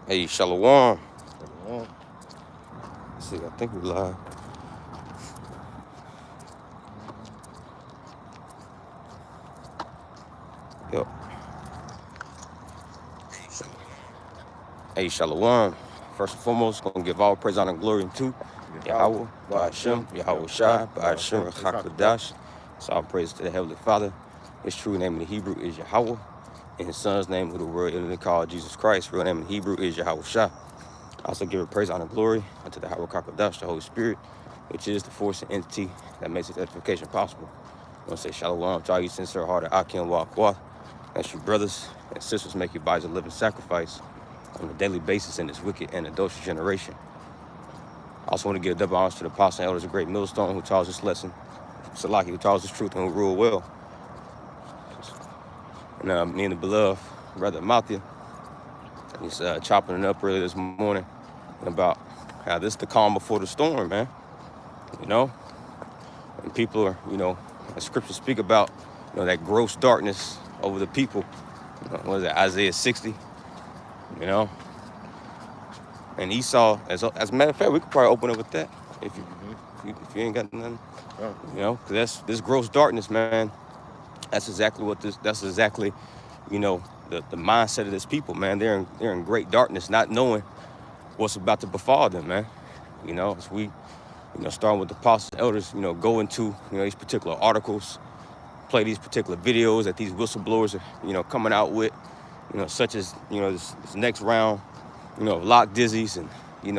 Hey, Shalom. Shalom. Let's see, I think we live. Yep. Hey, Shalom. First and foremost, gonna give all praise, honor, and glory to Yahweh, Ba'ashem, Yahweh Shai, Ba'ashem, Chakadash. So all praise to the Heavenly Father. His true name in the Hebrew is Yahweh. And his son's name, who the world is called Jesus Christ, real name in Hebrew is Yahweh Shai. Also give it praise, honor, and glory unto the Yahweh Kakadash, the Holy Spirit, which is the force and entity that makes its edification possible. I want to say Shalom to all you sincere hearted Akim Waqwa. That's your brothers and sisters make your bodies a living sacrifice on a daily basis in this wicked and adulterous generation. I also want to give double honors to the apostle and elders of Great Millstone who taught us this lesson, Salaki who taught us this truth and who rule well, and me and the beloved brother Mathia. He's chopping it up early this morning about how this is the calm before the storm, man. You know, and people are, as scriptures speak about, that gross darkness over the people. What is it, Isaiah 60? You know, and Esau, as a matter of fact, we could probably open up with that if you ain't got nothing. Yeah. Because that's this gross darkness, man. That's exactly the mindset of this people, man. They're in great darkness, not knowing what's about to befall them, man. As we, starting with the apostles and elders, go into, these particular articles, play these particular videos that these whistleblowers are, coming out with, such as, this next round, lock dizzies and,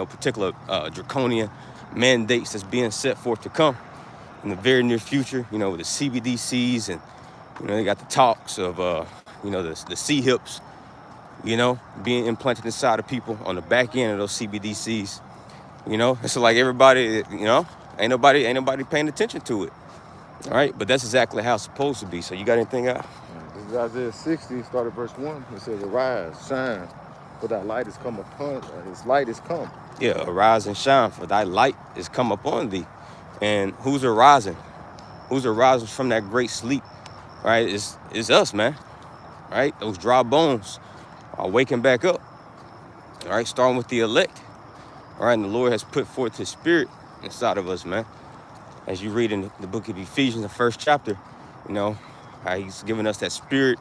particular draconian mandates that's being set forth to come in the very near future, with the CBDCs and, they got the talks of, the C-hips, being implanted inside of people on the back end of those CBDCs. It's like everybody, ain't nobody paying attention to it. All right, but that's exactly how it's supposed to be. So you got anything out? This is Isaiah 60, started verse 1. It says, "Arise, shine, for thy light is come upon, his light is come." Yeah, arise and shine, for thy light is come upon thee. And who's arising? Who's arising from that great sleep? Right? It's us, man. Right? Those dry bones are waking back up. All right, starting with the elect. All right, and the Lord has put forth his spirit inside of us, man. As you read in the book of Ephesians, the first chapter, how he's given us that spirit,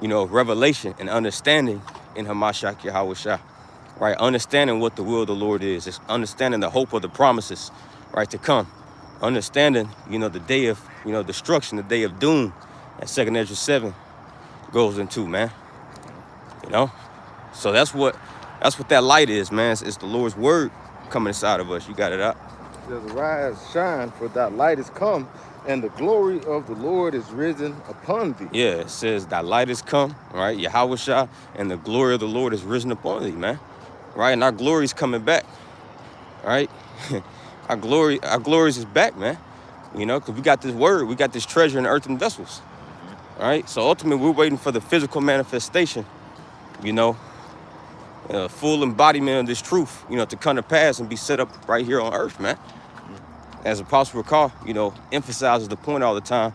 revelation and understanding in Hamashiach Yahweh Shai. Right, understanding what the will of the Lord is. It's understanding the hope of the promises, right, to come. Understanding, the day of, destruction, the day of doom, that 2 Ezra 7 goes into, man. So that's what that light is, man. It's the Lord's word coming inside of us. You got it out. It says, "Arise, shine, for thy light is come, and the glory of the Lord is risen upon thee." Yeah, it says thy light is come, right? Yahweh Shai, and the glory of the Lord is risen upon thee, man. Right? And our glory is coming back. Right? our glory is back, man. Because we got this word, we got this treasure in earthen vessels. All right? So ultimately, we're waiting for the physical manifestation, full embodiment of this truth, to come to pass and be set up right here on earth, man. As Apostle Recall, emphasizes the point all the time.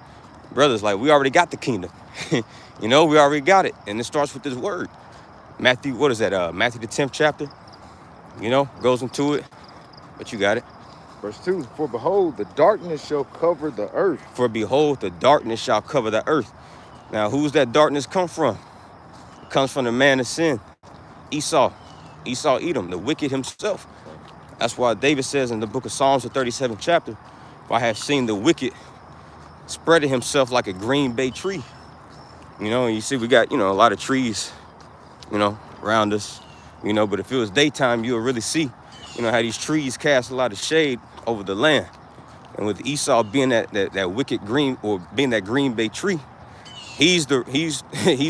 Brothers, like, we already got the kingdom. We already got it. And it starts with this word. Matthew, what is that? Matthew the 10th chapter, goes into it. But you got it. Verse 2, "For behold, the darkness shall cover the earth." For behold, the darkness shall cover the earth. Now, who's that darkness come from? It comes from the man of sin, Esau, Edom, the wicked himself. That's why David says in the book of Psalms, the 37th chapter, "For I have seen the wicked spreading himself like a green bay tree." And you see we got, a lot of trees, around us, but if it was daytime, you'll really see, how these trees cast a lot of shade over the land. And with Esau being that wicked green, or being that green bay tree, he's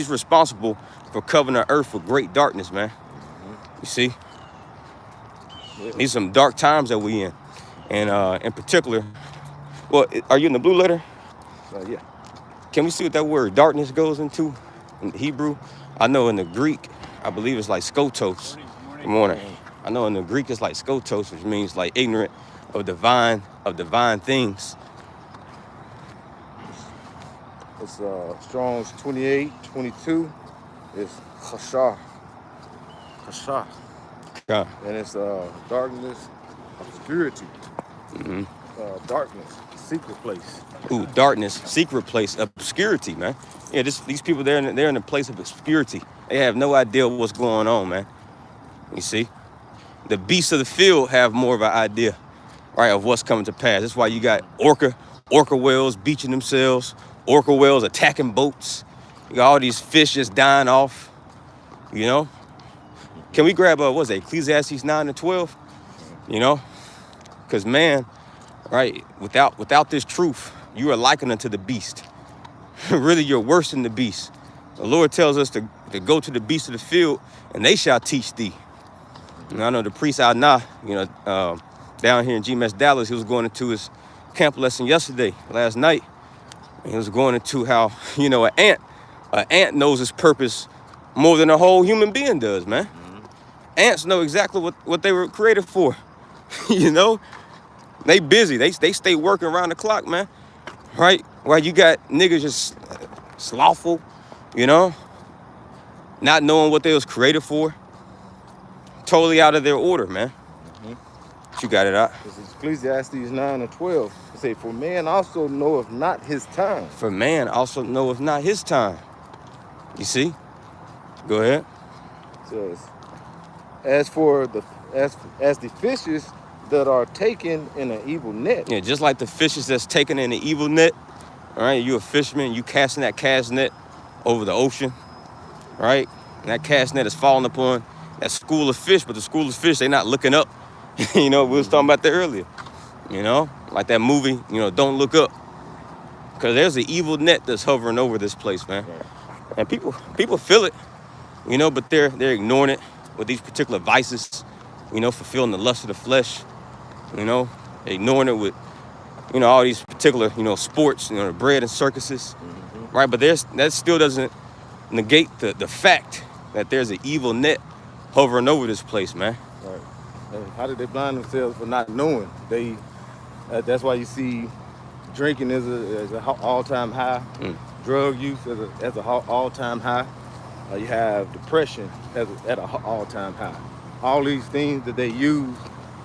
responsible for covering the earth with great darkness, man. You see? Yeah. These some dark times that we in. And in particular, well, are you in the blue letter? Yeah. Can we see what that word darkness goes into in the Hebrew? I know in the Greek, I believe it's like skotos. Good morning. I know in the Greek it's like skotos, which means like ignorant of divine things. It's Strong's 28:22. It's chashar. Kasha. God. And it's darkness, obscurity, darkness, secret place. Ooh, darkness, secret place, obscurity, man. Yeah, these people, they're in a place of obscurity. They have no idea what's going on, man. You see? The beasts of the field have more of an idea, right, of what's coming to pass. That's why you got orca whales beaching themselves, orca whales attacking boats. You got all these fish just dying off, you know? Can we grab, what's it, Ecclesiastes 9 and 12? You know? Because, man, right, without this truth, you are likened unto the beast. Really, you're worse than the beast. The Lord tells us to go to the beasts of the field, and they shall teach thee. And I know the priest Al-Nah, down here in GMS Dallas, he was going into his camp lesson last night. And he was going into how, an ant knows its purpose more than a whole human being does, man. Ants know exactly what they were created for. They busy. They stay working around the clock, man. Right? While you got niggas just slothful, not knowing what they was created for. Totally out of their order, man. You got it out. This is Ecclesiastes 9 and 12. It say, for man also knoweth not his time. For man also knoweth not his time. You see? Go ahead. It says, as the fishes that are taken in an evil net. Yeah, just like the fishes that's taken in an evil net. All right, you a fisherman, you casting that cast net over the ocean, right? And that cast net is falling upon that school of fish, but the school of fish, they not looking up. We was talking about that earlier. Like that movie, Don't Look Up. Because there's an evil net that's hovering over this place, man. And people feel it, but they're ignoring it with these particular vices, fulfilling the lust of the flesh, ignoring it with, all these particular, sports, the bread and circuses, right? But that still doesn't negate the fact that there's an evil net hovering over this place, man. Right. And how did they blind themselves for not knowing? That's why you see drinking as an all-time high, drug use as an all-time high. You have depression at an all-time high. All these things that they use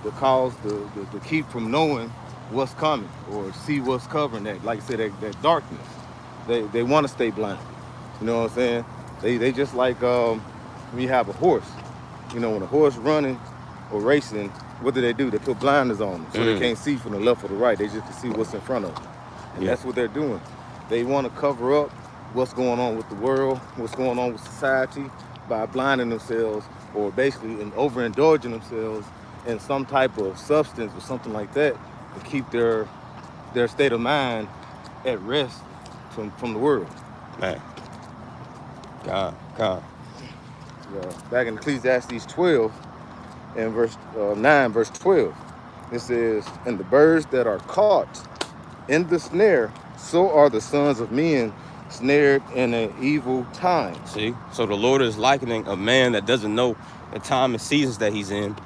to cause to keep from knowing what's coming or see what's covering that. Like I said, that darkness. They want to stay blind. You know what I'm saying? They just like when you have a horse. When a horse running or racing, what do? They put blinders on them so they can't see from the left or the right. They just can see what's in front of them. And that's what they're doing. They want to cover up what's going on with the world, what's going on with society by blinding themselves or basically overindulging themselves in some type of substance or something like that to keep their state of mind at rest from the world. Man. God. Back in Ecclesiastes 12 and verse 9, verse 12, it says, and the birds that are caught in the snare, so are the sons of men snared in an evil time. See? So the Lord is likening a man that doesn't know the time and seasons that he's in.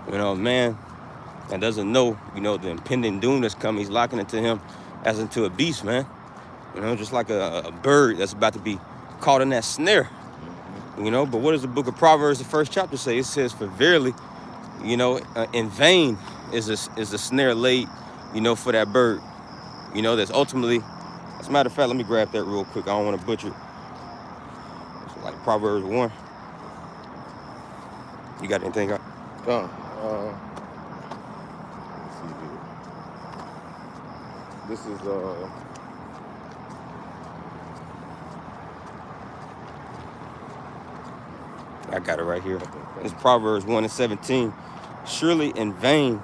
A man that doesn't know, the impending doom that's coming. He's likening it to him as into a beast, man. Just like a bird that's about to be caught in that snare. But what does the book of Proverbs, the first chapter, say? It says, for verily, in vain is a snare laid, for that bird. That's ultimately, as a matter of fact, let me grab that real quick. I don't want to butcher it. It's like Proverbs 1. You got anything? Let's see here. This is I got it right here. It's Proverbs 1 and 17. Surely in vain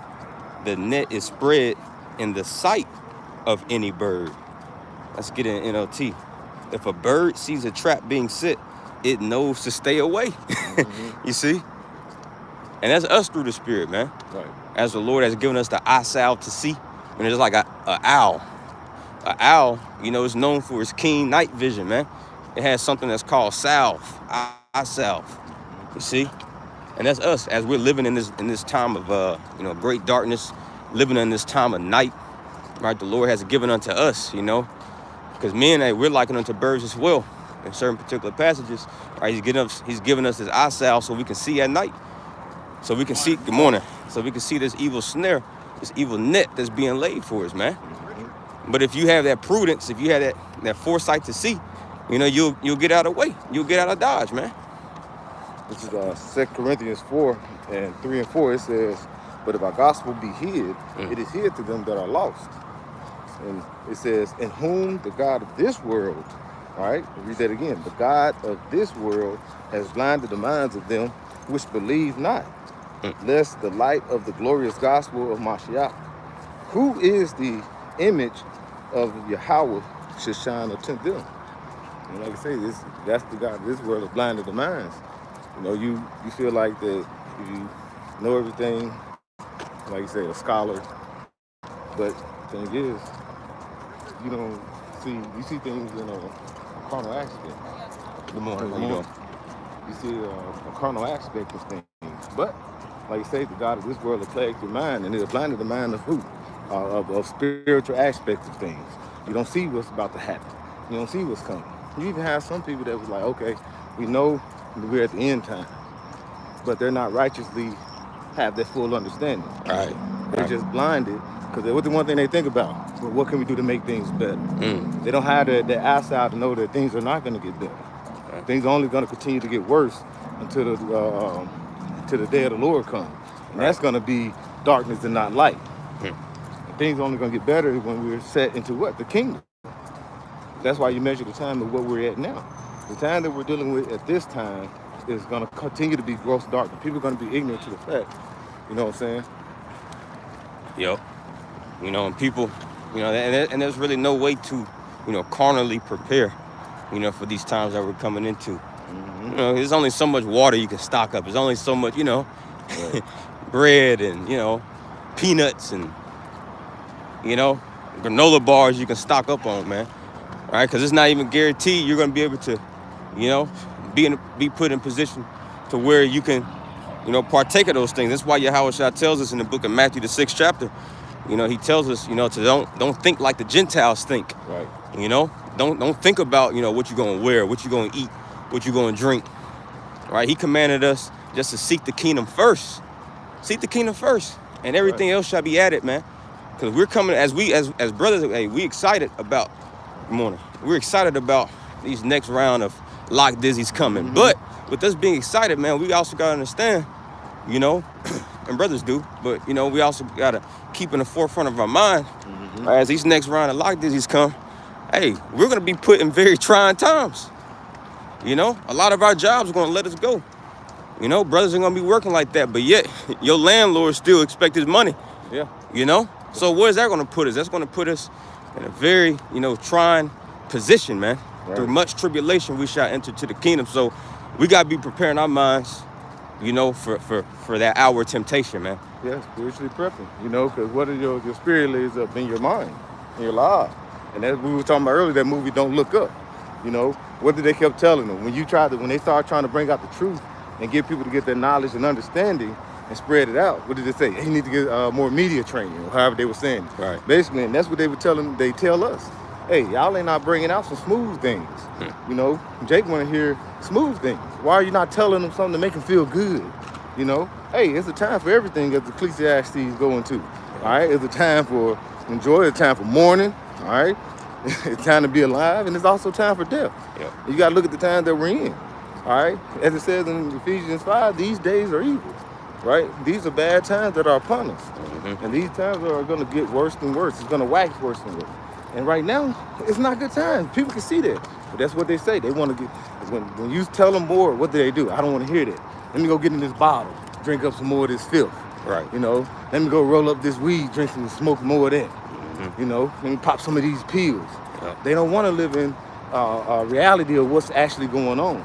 the net is spread in the sight of any bird. Let's get in NLT. If a bird sees a trap being set, it knows to stay away. You see? And that's us through the Spirit, man. right. As the Lord has given us the eye salve to see. And it's like an owl. An owl, is known for its keen night vision, man. It has something that's called salve, eye salve. You see? And that's us as we're living in this time of great darkness, living in this time of night. Right? The Lord has given unto us, because men, we're likened unto birds as well. in certain particular passages, right? He's giving us his eye salve so we can see at night. So we can see, good morning. So we can see this evil snare, this evil net that's being laid for us, man. But if you have that prudence, if you have that foresight to see, you'll get out of the way. You'll get out of Dodge, man. This is 2 Corinthians 4 and 3 and 4. It says, but if our gospel be hid, it is hid to them that are lost. And it says, in whom the God of this world, all right, read that again. The God of this world has blinded the minds of them which believe not, lest the light of the glorious gospel of Mashiach, who is the image of Yahweh, should shine unto them. And like I say, that's the God of this world has blinded the minds. You feel like that you know everything, like you say, a scholar. But the thing is, you see things in a carnal aspect. Good morning. How you doing? You see a carnal aspect of things. But, like you say, the God of this world has plagued your mind, and it has blinded the mind of who? Of spiritual aspects of things. You don't see what's about to happen. You don't see what's coming. You even have some people that was like, okay, we know we're at the end time, but they're not righteously have that full understanding. Right. They're just blinded because what's the one thing they think about? Well, what can we do to make things better? They don't have the eyesight to know that things are not going to get better. Right. Things are only going to continue to get worse until the day of the Lord comes. And that's going to be darkness and not light. And things are only going to get better when we're set into what? The kingdom. That's why you measure the time of what we're at now. The time that we're dealing with at this time is going to continue to be gross darkness. People are going to be ignorant to the fact. You know what I'm saying? Yep. And people, and there's really no way to, carnally prepare, for these times that we're coming into. There's only so much water you can stock up. There's only so much, bread and, peanuts and, granola bars you can stock up on, man. All right, because it's not even guaranteed you're going to be able to, be put in position to where you can, partake of those things. That's why Yahweh tells us in the book of Matthew, the 6th chapter, he tells us, to don't think like the Gentiles think. Right. Don't think about, what you're going to wear, what you're going to eat, what you're going to drink. Right? He commanded us just to seek the kingdom first. Seek the kingdom first, and everything else shall be added, man. Because we're coming as brothers. Hey, we excited about. Good morning. We're excited about these next round of Lock Dizzy's coming. But with us being excited, man, we also got to understand, and brothers do, but, we also got to keep in the forefront of our mind as these next round of Lock Dizzy's come. Hey, we're going to be put in very trying times. A lot of our jobs are going to let us go. Brothers are going to be working like that, but yet your landlord still expect his money. Yeah. So where is that going to put us? That's going to put us in a very, trying position, man. Right. Through much tribulation, we shall enter to the kingdom. So we got to be preparing our minds, for that hour of temptation, man. Yeah, spiritually prepping, because what are your spirit lays up in your mind, in your life. And as we were talking about earlier, that movie Don't Look Up. What did they kept telling them? When they started trying to bring out the truth and get people to get their knowledge and understanding and spread it out, what did they say? Hey, you need to get more media training, or however they were saying it. Right. Basically, and that's what they were telling. They tell us, hey, y'all ain't not bringing out some smooth things. Jake want to hear smooth things. Why are you not telling them something to make them feel good? Hey, it's a time for everything as Ecclesiastes going to. All right, it's a time for enjoy, it's a time for mourning. All right, it's time to be alive, and it's also time for death. Yep. You got to look at the time that we're in. All right, as it says in Ephesians 5, these days are evil. Right, these are bad times that are upon us, and these times are going to get worse and worse. It's going to wax worse and worse. And right now, it's not good times. People can see that, but that's what they say. They want to get. When you tell them more, what do? I don't want to hear that. Let me go get in this bottle, drink up some more of this filth. Right. Let me go roll up this weed, drink some, smoke more of that. Let me pop some of these pills. Yep. They don't want to live in a reality of what's actually going on.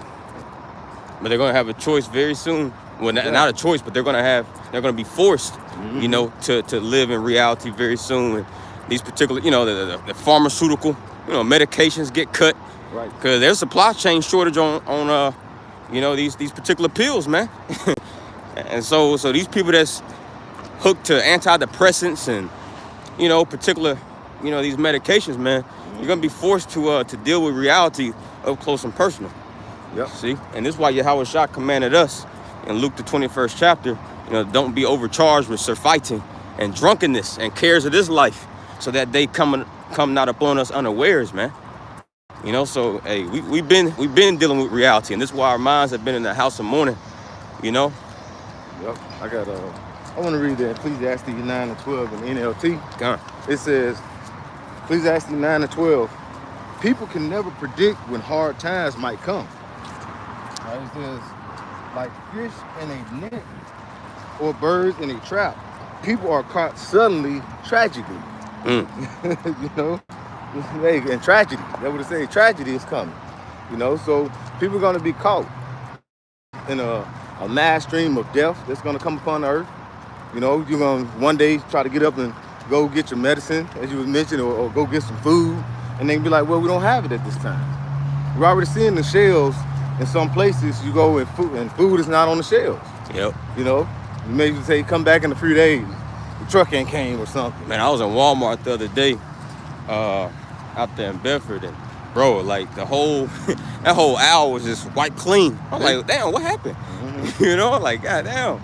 But they're going to have a choice very soon. Well, not a choice, but they're going to be forced, to live in reality very soon. And these particular, the pharmaceutical, medications get cut. Right. Because there's supply chain shortage on these particular pills, man. And so these people that's hooked to antidepressants and, particular, these medications, man, you're going to be forced to deal with reality up close and personal. Yep. See? And this is why Yahweh Shah commanded us in Luke the 21st chapter, don't be overcharged with surfeiting and drunkenness and cares of this life, so that they come not upon us unawares, man. So hey, we've been dealing with reality, and this is why our minds have been in the house of mourning. Yep. I want to read the Ecclesiastes 9 and 12 in NLT. Go on. It says, Ecclesiastes 9 and 12, people can never predict when hard times might come. It says, like fish in a net or birds in a trap, people are caught suddenly, tragically. Hey, and tragedy, that would say tragedy is coming. So people are going to be caught in a mass stream of death that's going to come upon the earth. You're going to one day try to get up and go get your medicine, as you was mentioning, or go get some food, and then be like, well, we don't have it at this time. We're already seeing the shelves in some places. You go and food is not on the shelves. Yep. You maybe say come back in a few days. The truck ain't came or something. Man, I was in Walmart the other day, out there in Bedford, and bro, like that whole aisle was just wiped clean. I'm like, damn, what happened? Mm-hmm. Like, goddamn.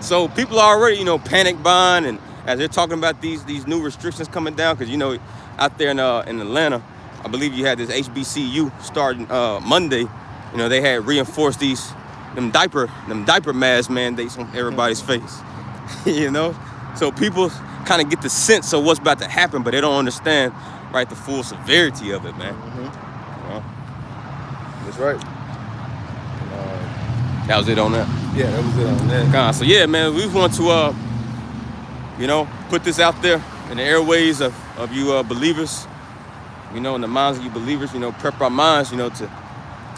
So people are already, panic buying, and as they're talking about these new restrictions coming down, because out there in Atlanta, I believe you had this HBCU starting Monday. They had reinforced them diaper mask mandates on everybody's face. So people kind of get the sense of what's about to happen, but they don't understand, right, the full severity of it, man. That's right. That was it on that. Yeah, that was it on that. So yeah, man, we just want to put this out there in the airways of you believers, in the minds of you believers, prep our minds, to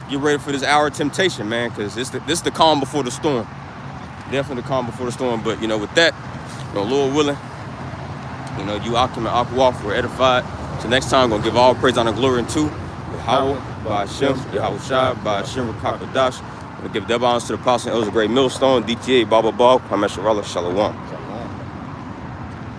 get ready for this hour of temptation, man, because this the calm before the storm. Definitely the calm before the storm. But with that, Lord willing, you Akim and Akwaf were edified. So next time, we're gonna give all praise, honor, glory unto Yahweh, by Hashem, Yahweh Shai, by Hashem, Rakakadash. We're gonna give double honors to the apostle and elders of Great Millstone, DTA, Baba Bog, Hamesh Shalom.